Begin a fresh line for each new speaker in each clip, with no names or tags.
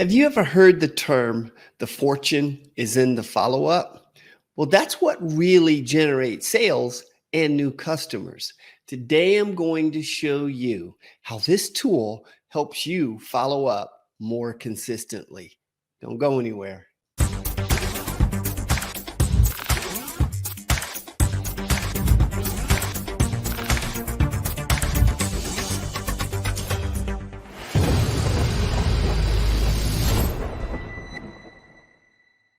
Have you ever heard the term, the fortune is in the follow up? Well, that's what really generates sales and new customers. Today, I'm going to show you how this tool helps you follow up more consistently. Don't go anywhere.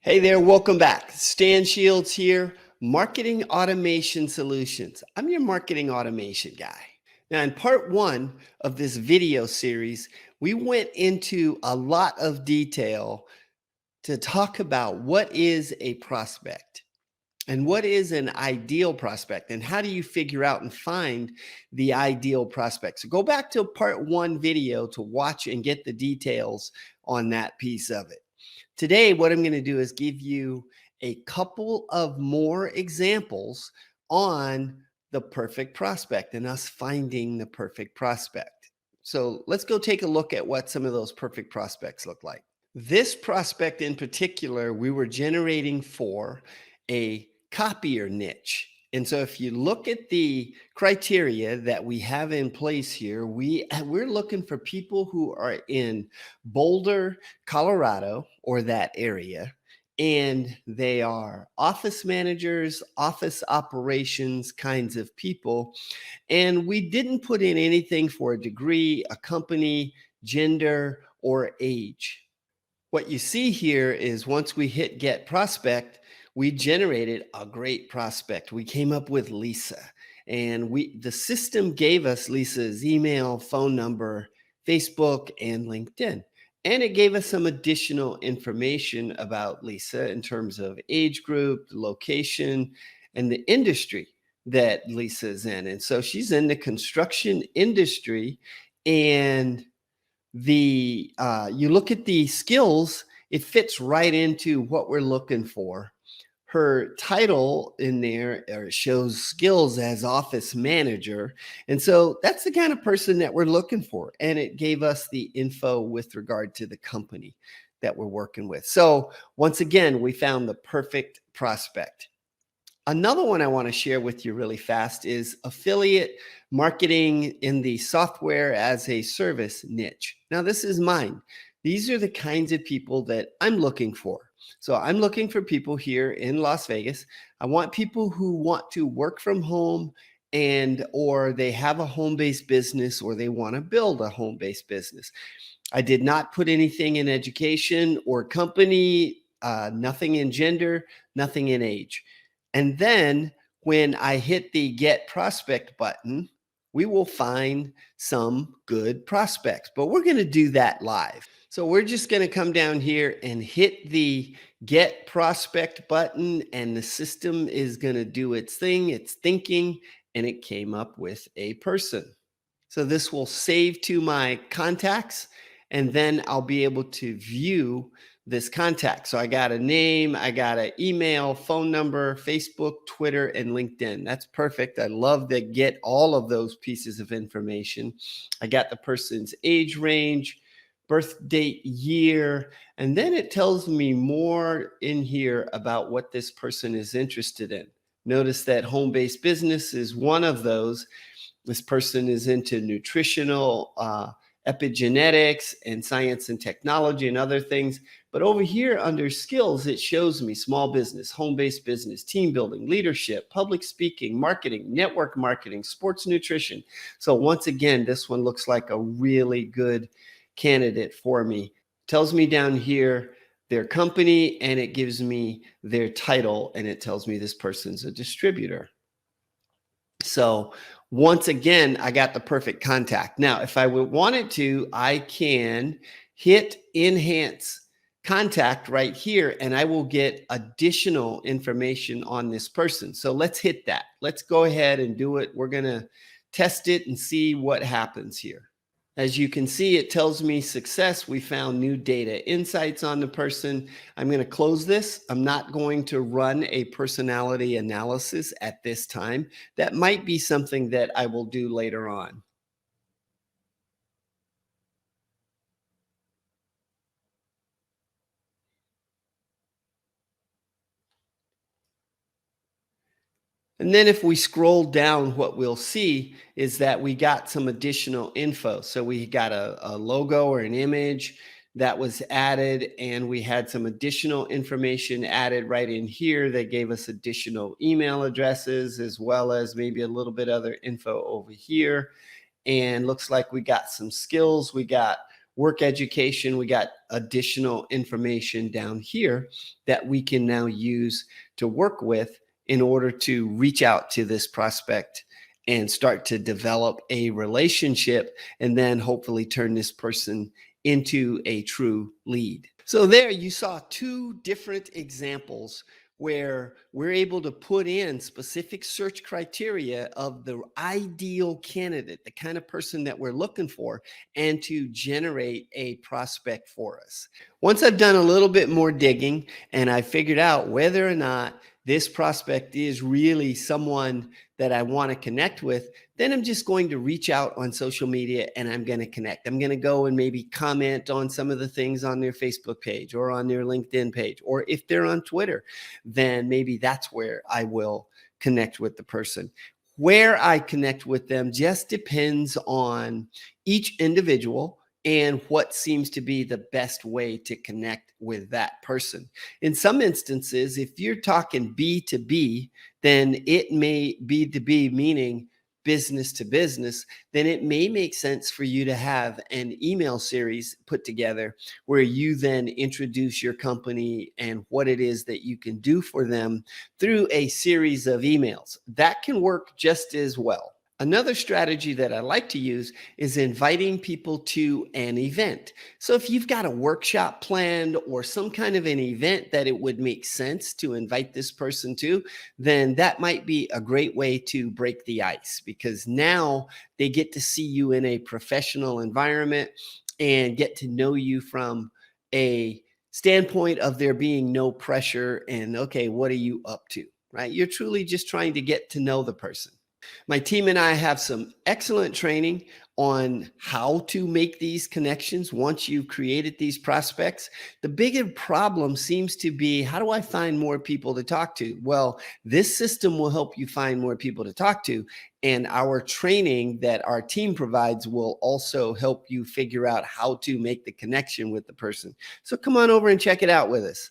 Hey there, welcome back. Stan Shields here, Marketing Automation Solutions. I'm your marketing automation guy. Now, in part one of this video series, we went into a lot of detail to talk about what is a prospect and what is an ideal prospect and how do you figure out and find the ideal prospect. So go back to part one video to watch and get the details on that piece of it. Today, what I'm going to do is give you a couple of more examples on the perfect prospect and us finding the perfect prospect. So let's go take a look at what some of those perfect prospects look like. This prospect in particular, we were generating for a copier niche. And so if you look at the criteria that we have in place here, we're looking for people who are in Boulder, Colorado, or that area, and they are office managers, office operations kinds of people. And we didn't put in anything for a degree, a company, gender, or age. What you see here is once we hit get prospect, we generated a great prospect. We came up with Lisa, and the system gave us Lisa's email, phone number, Facebook, and LinkedIn. And it gave us some additional information about Lisa in terms of age group, location, and the industry that Lisa is in. And so she's in the construction industry, and you look at the skills, it fits right into what we're looking for. Her title in there shows skills as office manager. And so that's the kind of person that we're looking for. And it gave us the info with regard to the company that we're working with. So once again, we found the perfect prospect. Another one I want to share with you really fast is affiliate marketing in the software as a service niche. Now, this is mine. These are the kinds of people that I'm looking for. So I'm looking for people here in Las Vegas. I want people who want to work from home or they have a home-based business or they want to build a home-based business. I did not put anything in education or company, nothing in gender, nothing in age. And then when I hit the get prospect button, we will find some good prospects, but we're going to do that live. So we're just going to come down here and hit the get prospect button, and the system is going to do its thing. It's thinking, and it came up with a person. So this will save to my contacts, and then I'll be able to view this contact. So I got a name, I got an email, phone number, Facebook, Twitter, and LinkedIn. That's perfect. I love to get all of those pieces of information. I got the person's age range, birth date, year, and then it tells me more in here about what this person is interested in. Notice that home-based business is one of those. This person is into nutritional epigenetics and science and technology and other things. But over here under skills, it shows me small business, home-based business, team building, leadership, public speaking, marketing, network marketing, sports nutrition. So once again, this one looks like a really good candidate for me. Tells me down here their company, and it gives me their title, and it tells me this person's a distributor. So once again, I got the perfect contact. Now, if I wanted to, I can hit enhance contact right here, and I will get additional information on this person. So let's hit that. Let's go ahead and do it. We're going to test it and see what happens here. As you can see, it tells me success. We found new data insights on the person. I'm going to close this. I'm not going to run a personality analysis at this time. That might be something that I will do later on. And then if we scroll down, what we'll see is that we got some additional info. So we got a logo or an image that was added, and we had some additional information added right in here that gave us additional email addresses, as well as maybe a little bit other info over here. And looks like we got some skills, we got work education, we got additional information down here that we can now use to work with in order to reach out to this prospect and start to develop a relationship, and then hopefully turn this person into a true lead. So there you saw two different examples where we're able to put in specific search criteria of the ideal candidate, the kind of person that we're looking for, and to generate a prospect for us. Once I've done a little bit more digging and I figured out whether or not this prospect is really someone that I want to connect with, then I'm just going to reach out on social media and I'm going to connect. I'm going to go and maybe comment on some of the things on their Facebook page or on their LinkedIn page, or if they're on Twitter, then maybe that's where I will connect with the person. Where I connect with them just depends on each individual and what seems to be the best way to connect with that person. In some instances, if you're talking B2B, then it may B2B, meaning business to business, then it may make sense for you to have an email series put together where you then introduce your company and what it is that you can do for them through a series of emails. That can work just as well. Another strategy that I like to use is inviting people to an event. So if you've got a workshop planned or some kind of an event that it would make sense to invite this person to, then that might be a great way to break the ice, because now they get to see you in a professional environment and get to know you from a standpoint of there being no pressure and, okay, what are you up to, right? You're truly just trying to get to know the person. My team and I have some excellent training on how to make these connections once you've created these prospects. The bigger problem seems to be, how do I find more people to talk to? Well, this system will help you find more people to talk to. And our training that our team provides will also help you figure out how to make the connection with the person. So come on over and check it out with us.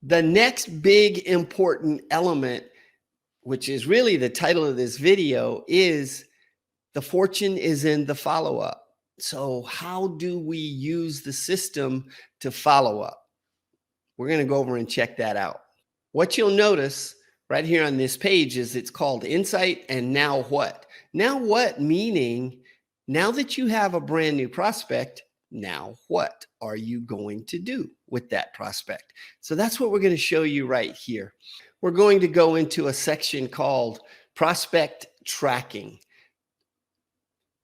The next big important element, which is really the title of this video, is the fortune is in the follow-up. So how do we use the system to follow up? We're going to go over and check that out. What you'll notice right here on this page is it's called Insight and Now What. Now what, meaning now that you have a brand new prospect, now what are you going to do with that prospect? So that's what we're going to show you right here. We're going to go into a section called Prospect Tracking.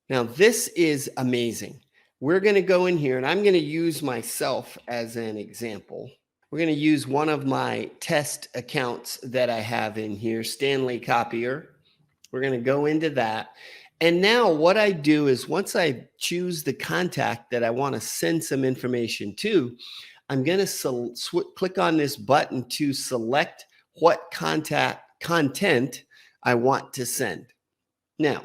Now this is amazing. We're going to go in here and I'm going to use myself as an example. We're going to use one of my test accounts that I have in here, Stanley Copier. We're going to go into that. And now what I do is once I choose the contact that I want to send some information to, I'm going to click on this button to select what content I want to send. Now,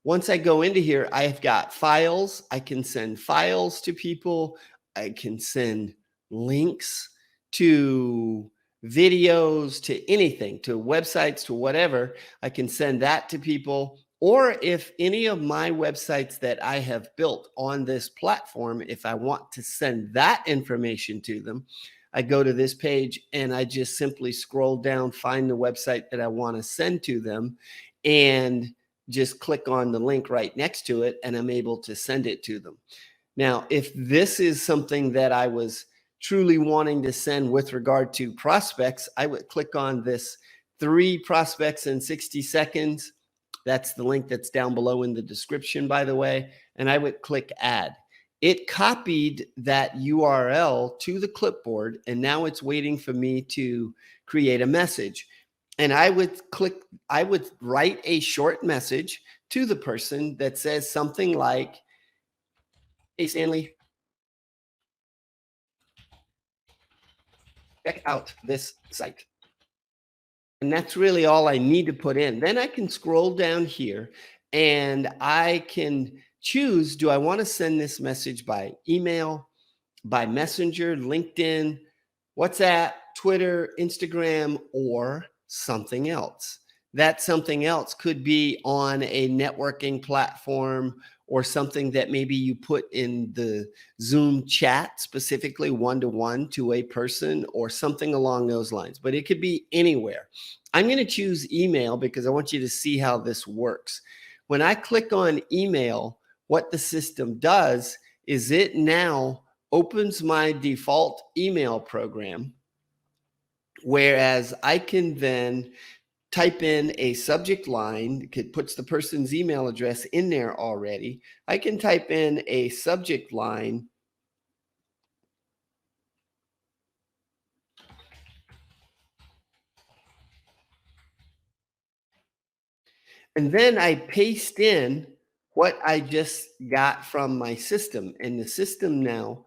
once I go into here, I've got files. I can send files to people. I can send links to videos, to anything, to websites, to whatever. I can send that to people. Or if any of my websites that I have built on this platform, if I want to send that information to them, I go to this page and I just simply scroll down, find the website that I want to send to them, and just click on the link right next to it, and I'm able to send it to them. Now, if this is something that I was truly wanting to send with regard to prospects, I would click on this 3 prospects in 60 seconds. That's the link that's down below in the description, by the way. And I would click add. It copied that URL to the clipboard, and now it's waiting for me to create a message. And I would write a short message to the person that says something like, "Hey, Stanley, check out this site." And that's really all I need to put in. Then I can scroll down here and I can choose, do I want to send this message by email, by Messenger, LinkedIn, WhatsApp, Twitter, Instagram, or something else? That something else could be on a networking platform or something that maybe you put in the Zoom chat specifically one-to-one to a person or something along those lines, but it could be anywhere. I'm going to choose email because I want you to see how this works. When I click on email, what the system does is it now opens my default email program, whereas I can then type in a subject line, it puts the person's email address in there already. I can type in a subject line and then I paste in what I just got from my system. And the system now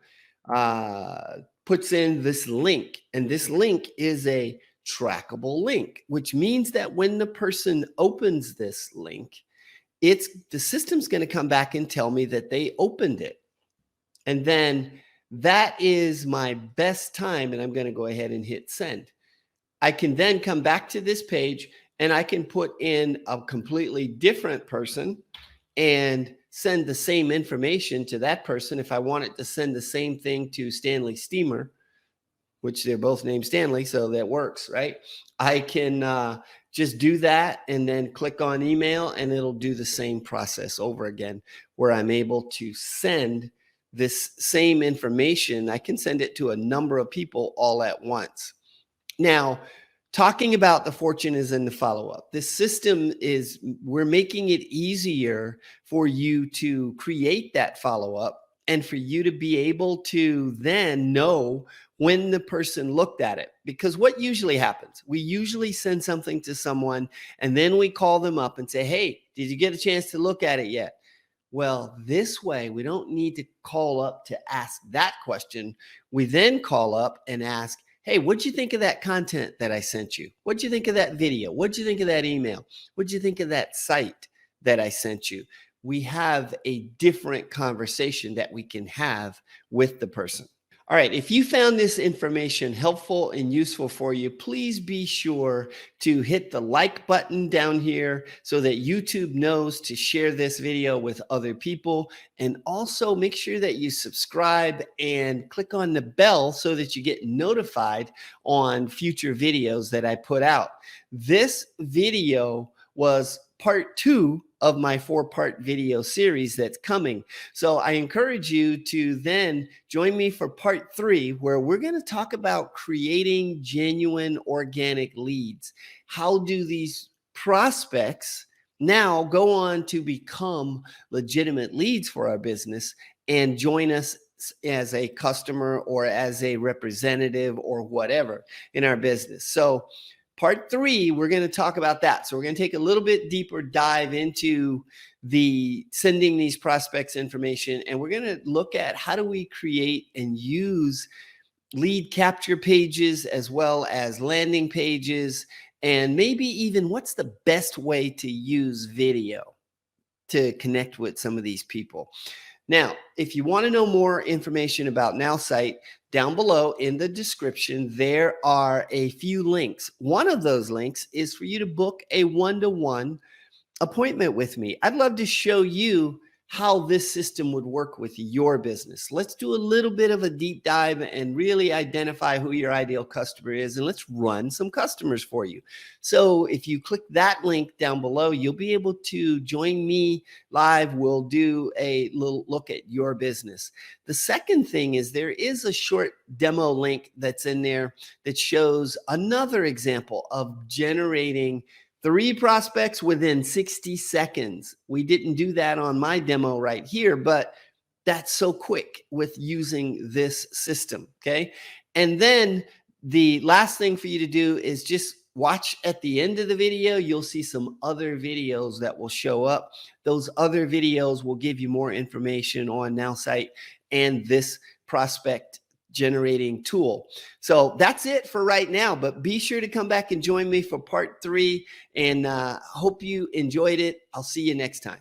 puts in this link. And this link is a trackable link, which means that when the person opens this link, the system's going to come back and tell me that they opened it. And then that is my best time. And I'm going to go ahead and hit send. I can then come back to this page and I can put in a completely different person and send the same information to that person. If I wanted to send the same thing to Stanley Steamer, which they're both named Stanley, so that works, right? I can just do that and then click on email and it'll do the same process over again where I'm able to send this same information. I can send it to a number of people all at once. Now, talking about the fortune is in the follow-up. This system we're making it easier for you to create that follow-up and for you to be able to then know when the person looked at it. Because what usually happens, we usually send something to someone and then we call them up and say, "Hey, did you get a chance to look at it yet?" Well, this way, we don't need to call up to ask that question. We then call up and ask, "Hey, what'd you think of that content that I sent you? What'd you think of that video? What'd you think of that email? What'd you think of that site that I sent you?" We have a different conversation that we can have with the person. All right, if you found this information helpful and useful for you, please be sure to hit the like button down here so that YouTube knows to share this video with other people. And also make sure that you subscribe and click on the bell so that you get notified on future videos that I put out. This video was part 2 of my 4-part video series that's coming. So I encourage you to then join me for part 3, where we're going to talk about creating genuine organic leads. How do these prospects now go on to become legitimate leads for our business and join us as a customer or as a representative or whatever in our business? So part 3, we're going to talk about that. So we're going to take a little bit deeper dive into the sending these prospects information. And we're going to look at how do we create and use lead capture pages as well as landing pages. And maybe even what's the best way to use video to connect with some of these people. Now, if you want to know more information about NowSite, down below in the description, there are a few links. One of those links is for you to book a one-to-one appointment with me. I'd love to show you how this system would work with your business. Let's do a little bit of a deep dive and really identify who your ideal customer is, and let's run some customers for you. So if you click that link down below, you'll be able to join me live. We'll do a little look at your business. The second thing is there is a short demo link that's in there that shows another example of generating 3 prospects within 60 seconds. We didn't do that on my demo right here, but that's so quick with using this system, okay? And then The last thing for you to do is just watch at the end of the video. You'll see some other videos that will show up. Those other videos will give you more information on NowSite and this prospect generating tool. So that's it for right now, but be sure to come back and join me for part 3, and hope you enjoyed it. I'll see you next time.